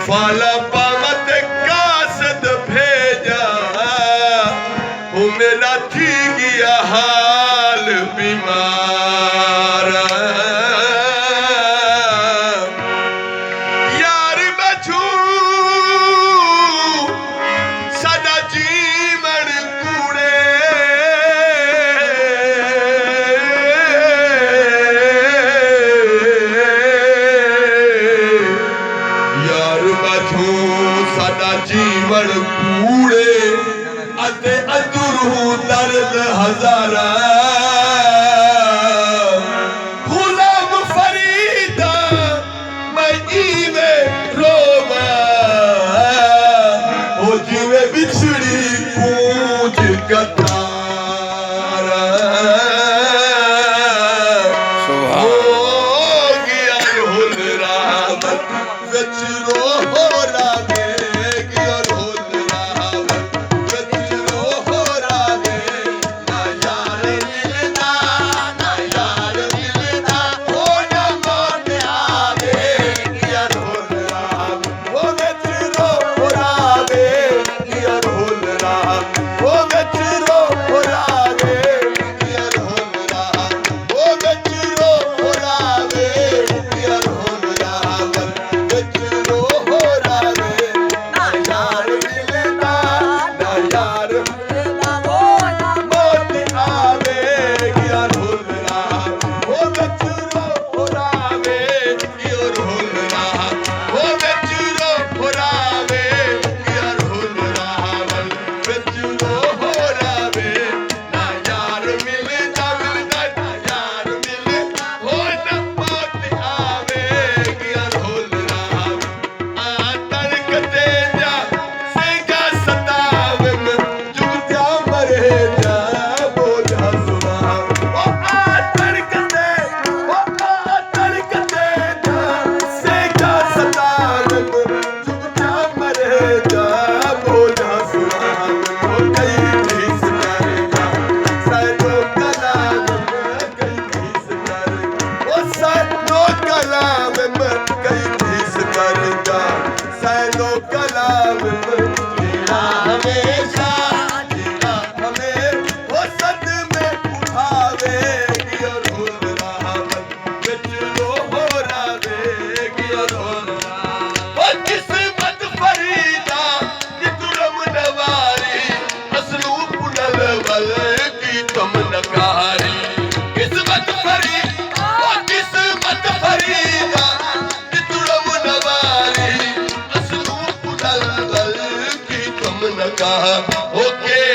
फाला पावत कासद भेजा वो मेरा थी गया हाल बीमार यार बछू सदा जीवन कूड़े साडा जीवन कूड़े अते अधूरू दर्द हजारा गुलाम फरीदा मैं इवे रोवा ओ जिवे बिछड़ी कूंज कतार हो गया हुल राम विच रोरा ओके